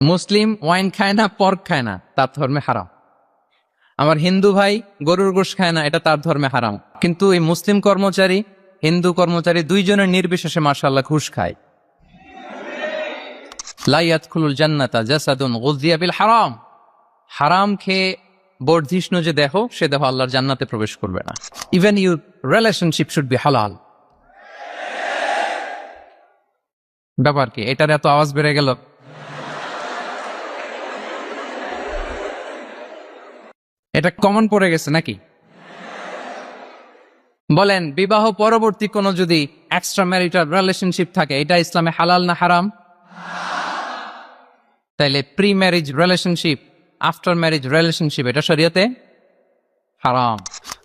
মুসলিম wine খায় না, pork খায় না, তার ধর্মে হারাম। আমার হিন্দু ভাই গরুর গোশত খায় না, এটা তার ধর্মে হারাম। কিন্তু এই মুসলিম কর্মচারী, হিন্দু কর্মচারী দুইজনের নির্বিশেষে মাশাআল্লাহ ঘুষ খায়। লা ইয়াদখুলুল জান্নাতা জাসাদুন গুযিয়া বিল হারাম। হারাম খেয়ে বর্ধিষ্ণু যে দেহ, সে দেহ আল্লাহর জান্নাতে প্রবেশ করবে না। Even your relationship should be হালাল। ব্যাপার কি? এটার এত আওয়াজ বেড়ে গেল। এটা কমন পড়ে গেছে নাকি? বলেন, বিবাহ পরবর্তী কোনো যদি এক্সট্রা ম্যারিটাল রিলেশনশিপ থাকে, এটা ইসলামে হালাল না হারাম? তাইলে pre marriage relationship, after marriage relationship, এটা শরীয়তে হারাম।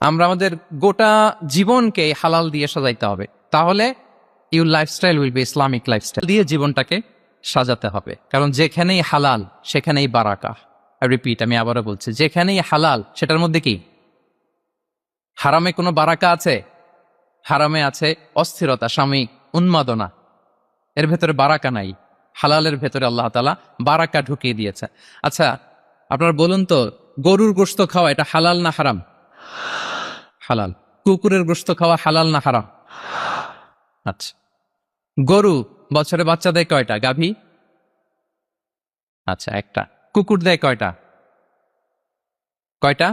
আমরা আমাদের গোটা জীবনকে হালাল দিয়ে সাজাইতে হবে। তাহলে your lifestyle will be Islamic lifestyle দিয়ে জীবনটাকে সাজাতে হবে। কারণ যেখানেই হালাল সেখানেই বারাকা। রিপিট, আমি আবারও বলছি, যেখানেই হালাল সেটার মধ্যে কি? হারামে কোনো বারাকা আছে? হারামে আছে অস্থিরতা, সাময়িক উন্মাদনা, এর ভেতরে বারাকা নাই। হালালের ভেতরে আল্লাহ তাআলা বারাকা ঢুকিয়ে দিয়েছে। আচ্ছা, আপনারা বলুন তো, গরুর গোশত খাওয়া এটা হালাল না হারাম? হালাল। কুকুরের গোশত খাওয়া হালাল না হারাম? আচ্ছা, গরু বছরে বাচ্চা দেয় কয়টা? গাভী? আচ্ছা, একটা। কুকুর দেয় কয়টা? কয়টা?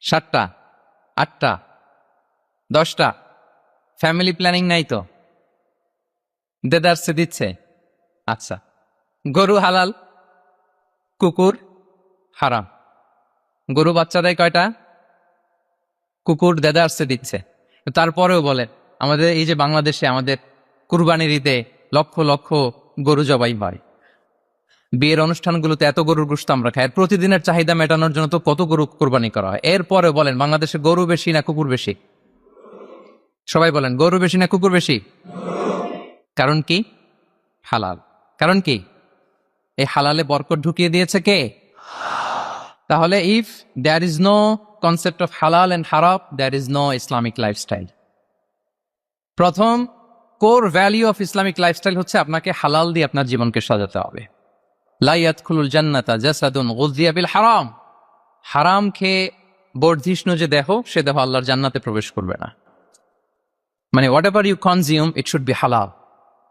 7টা, 8টা, 10টা? ফ্যামিলি প্ল্যানিং নাই তো? দেদারসে দিচ্ছে। আচ্ছা, গরু হালাল, কুকুর হারাম। গরু বাচ্চা দেয় কয়টা? কুকুর দেদারসে দিচ্ছে। তারপরেও বলে, আমাদের এই যে বাংলাদেশে আমাদের কুরবানির ঈদে লক্ষ লক্ষ গরু জবাই হয়, বিয়ের অনুষ্ঠানগুলোতে এত গরুর গোশত আমরা খাই, প্রতিদিনের চাহিদা মেটানোর জন্য তো কত গরু কোরবানি করা হয়। এরপরে বলেন, বাংলাদেশে গরু বেশি না কুকুর বেশি? সবাই বলেন, গরু বেশি না কুকুর বেশি? কারণ কি? হালাল। কারণ কি? এই হালালে বরকত ঢুকিয়ে দিয়েছে কে? তাহলে if there is no concept of halal and haram, there is no Islamic lifestyle. প্রথম core value of Islamic lifestyle হচ্ছে আপনাকে হালাল দিয়ে আপনার জীবনকে সাজাতে হবে। লা ইয়াদখুলুল জান্নাতা জাসাদুন গুযিয়া বিল হারাম। হারাম খেয়ে বর্ধিষ্ণু যে দেহ, সে দেহ আল্লাহর জান্নাতে প্রবেশ করবে না। মানে whatever you consume, it should be halal.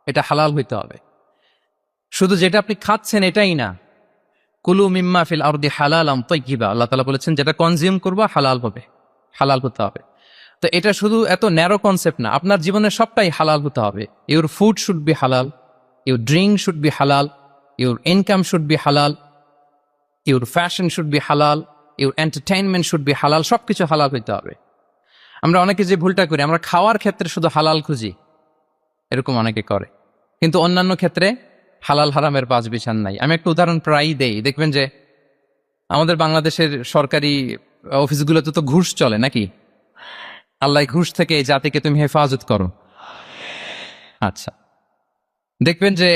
এটা হালাল হইতে হবে। শুধু যেটা আপনি খাচ্ছেন এটাই না, কুলু মিম্মা ফিল আরদি হালালাম তাইয়্যিবা, আল্লাহ তাআলা বলেছেন যেটা কনজিউম করবা হালাল হবে, হালাল হতে হবে। তো এটা শুধু এত ন্যারো কনসেপ্ট না, আপনার জীবনের সবটাই হালাল হতে হবে। ইউর ফুড শুড বি হালাল, ইউর ড্রিঙ্ক শুড বি হালাল, ইউর ইনকাম শুড বি হালাল, ইউর ফ্যাশন শুড বি হালাল, ইউর এন্টারটেইনমেন্ট শুড বি হালাল। সবকিছু হালাল হইতে হবে। আমরা অনেকে যে ভুলটা করি, আমরা খাওয়ার ক্ষেত্রে শুধু হালাল খুঁজি, এরকম অনেকে করে, কিন্তু অন্যান্য ক্ষেত্রে হালাল হারামের পাঁচ বিছান নাই। আমি একটা উদাহরণ প্রায়ই দেই, দেখবেন যে আমাদের বাংলাদেশের সরকারি অফিসগুলোতে তো ঘুষ চলে নাকি? আল্লাহ ঘুষ থেকে এই জাতিকে তুমি হেফাজত করো। আচ্ছা, দেখবেন যে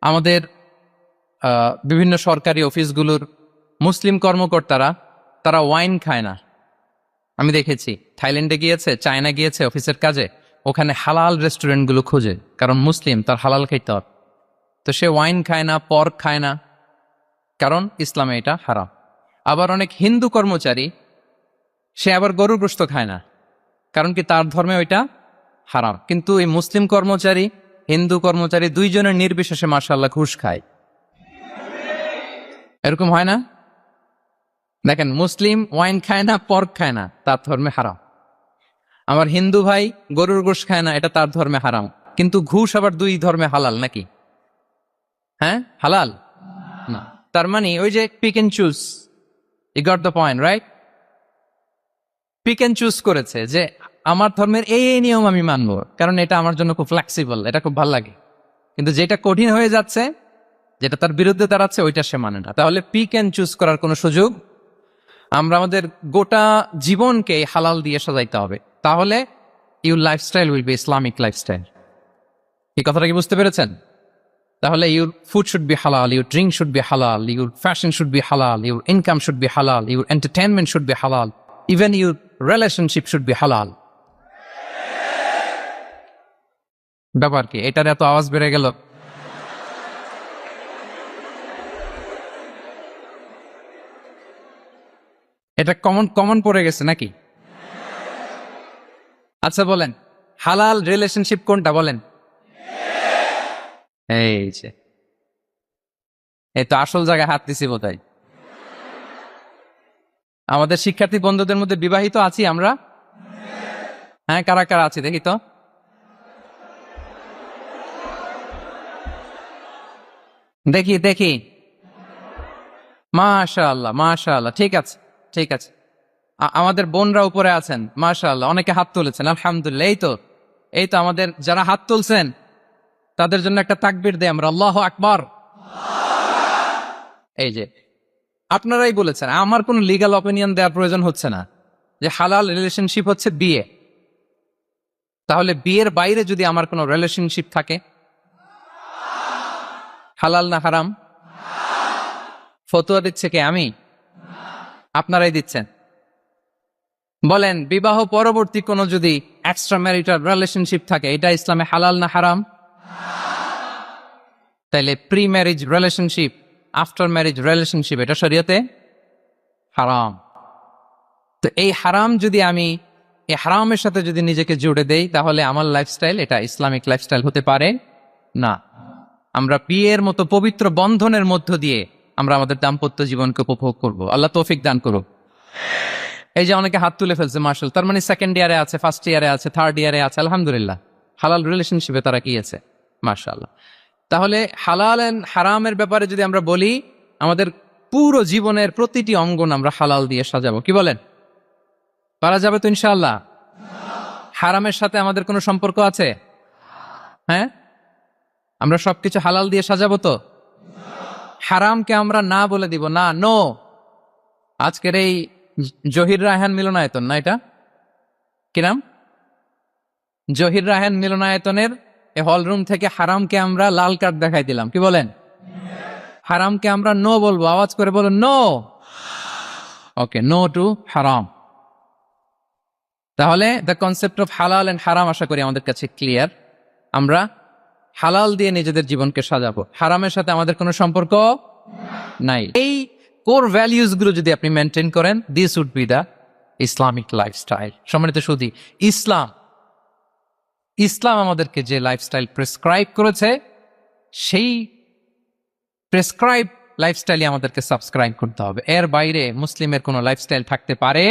আমাদের বিভিন্ন সরকারি অফিসগুলোর মুসলিম কর্মকর্তারা, তারা ওয়াইন খায় না। আমি দেখেছি, থাইল্যান্ডে গিয়েছে, চায়না গিয়েছে অফিসের কাজে, ওখানে হালাল রেস্টুরেন্টগুলো খোঁজে, কারণ মুসলিম, তার হালাল খাইতে হবে। তো সে ওয়াইন খায় না, পর্ক খায় না, কারণ ইসলামে এটা হারাম। আবার অনেক হিন্দু কর্মচারী, সে আবার গরুর গোশত খায় না, কারণ কি? তার ধর্মে ওইটা হারাম। কিন্তু এই মুসলিম কর্মচারী, হিন্দু কর্মচারী দুইজনের নির্বিশেষে মাশাআল্লাহ ঘুষ খায়। এরকম হয় না? দেখেন, মুসলিম ওয়াইন খায় না, পর্ক খায় না, তার ধর্মে হারাম। আমার হিন্দু ভাই গরুর গোশত খায় না, এটা তার ধর্মে হারাম। কিন্তু ঘুষ আবার দুই ধর্মে হালাল নাকি? হ্যাঁ, হালাল না। তার মানে ওই যে pick and choose, you got the point, right? Pick and choose করেছে যে আমার ধর্মের এই নিয়ম আমি মানবো, কারণ এটা আমার জন্য খুব ফ্লেক্সিবল, এটা খুব ভালো লাগে। কিন্তু যেটা কঠিন হয়ে যাচ্ছে, যেটা তার বিরুদ্ধে দাঁড়াচ্ছে, ওইটা সে মানে না। তাহলে পিক এন্ড চুজ করার কোনো সুযোগ। আমরা আমাদের গোটা জীবনকে হালাল দিয়ে সাজাইতে হবে। তাহলে your lifestyle will be Islamic lifestyle. এই কথাটা কি বুঝতে পেরেছেন? তাহলে ইউর ফুড শুড বি হালাল, ইউর ড্রিঙ্ক শুড বি হালাল, ইউর ফ্যাশন শুড বি হালাল, ইউর ইনকাম শুড বি হালাল, ইউর এন্টারটেইনমেন্ট শুড বি হালাল, even your relationship should be হালাল। ব্যাপার কি? এটার এত আওয়াজ বেড়ে গেল। এটা কমন কমন পড়ে গেছে নাকি? আচ্ছা বলেন, হালাল রিলেশনশিপ কোনটা বলেন? এই যে, এই তো আসল জায়গায় হাত দিছি বোধহয়। আমাদের শিক্ষার্থী বন্ধুদের মধ্যে বিবাহিত আছি আমরা? হ্যাঁ, কারা কারা আছি দেখি তো। দেখি দেখি, মাশাআল্লাহ মাশাআল্লাহ, ঠিক আছে ঠিক আছে। আমাদের বোনরা উপরে আছেন, মাশাআল্লাহ, অনেকে হাত তুলেছেন, আলহামদুলিল্লাহ। এই তো আমাদের যারা হাত তুলছেন তাদের জন্য একটা তাকবীর দেই আমরা, আল্লাহু আকবার। এই যে, আপনারাই বলেছেন, আমার কোনো লিগ্যাল অপিনিয়ন দেওয়ার প্রয়োজন হচ্ছে না, যে হালাল রিলেশনশিপ হচ্ছে বিয়ে। তাহলে বিয়ের বাইরে যদি আমার কোনো রিলেশনশিপ থাকে, হালাল না হারাম? ফতোয়া দিচ্ছে কে? আমি? আপনারাই দিচ্ছেন। বলেন, বিবাহ পরবর্তী কোনো যদি এক্সট্রা ম্যারিটাল রিলেশনশিপ থাকে, এটা ইসলামে হালাল না হারাম? তাইলে pre marriage relationship, after marriage relationship, এটা শরীয়তে হারাম। তো এই হারাম যদি আমি এই হারামের সাথে যদি নিজেকে জুড়ে দেই, তাহলে আমার লাইফস্টাইল এটা ইসলামিক লাইফস্টাইল হতে পারে না। আমরা বিয়ের মতো পবিত্র বন্ধনের মধ্য দিয়ে আমরা আমাদের দাম্পত্য জীবনকে উপভোগ করব। আল্লাহ তৌফিক দান করুক। এই যে অনেকে হাত তুলে ফেলছে, মাশাআল্লাহ, তার মানে সেকেন্ড ইয়ারে আছে, ফার্স্ট ইয়ারে আছে, থার্ড ইয়ারে আছে, আলহামদুলিল্লাহ, হালাল রিলেশনশিপে তারা কি আছে, মাশাআল্লাহ। তাহলে হালাল এন্ড হারামের ব্যাপারে যদি আমরা বলি, আমাদের পুরো জীবনের প্রতিটি অঙ্গন আমরা হালাল দিয়ে সাজাবো, কি বলেন? পারা যাবে তো ইনশাআল্লাহ? হারামের সাথে আমাদের কোনো সম্পর্ক আছে? হ্যাঁ, আমরা সবকিছু হালাল দিয়ে সাজাবো তো? হারামকে আমরা না বলে দিব না, নো। আজকের এই জহির রায়হান মিলনায়তন না, এটা কি নাম, জহির রায়হান মিলনায়তনের এই হলরুম থেকে হারামকে আমরা লাল কার্ড দেখাই দিলাম, কি বলেন? হারামকে আমরা নো বলবো, আওয়াজ করে বলুন নো। ওকে, নো টু হারাম। তাহলে the concept of halal and হারাম আশা করি আমাদের কাছে ক্লিয়ার। আমরা হালাল দিয়ে নিজেদের জীবনকে সাজাবো, হারামের সাথে আমাদের কোনো সম্পর্ক নাই। এই কোর ভ্যালিউজ গুলো যদি আপনি মেনটেন করেন, this would be the Islamic lifestyle. সম্মানিত সুধী, ইসলাম আমাদেরকে যে লাইফস্টাইল প্রেসক্রাইব করেছে, সেই প্রেসক্রাইব লাইফস্টাইলে আমাদেরকে সাবস্ক্রাইব করতে হবে। এর বাইরে মুসলিমের কোনো লাইফস্টাইল থাকতে পারে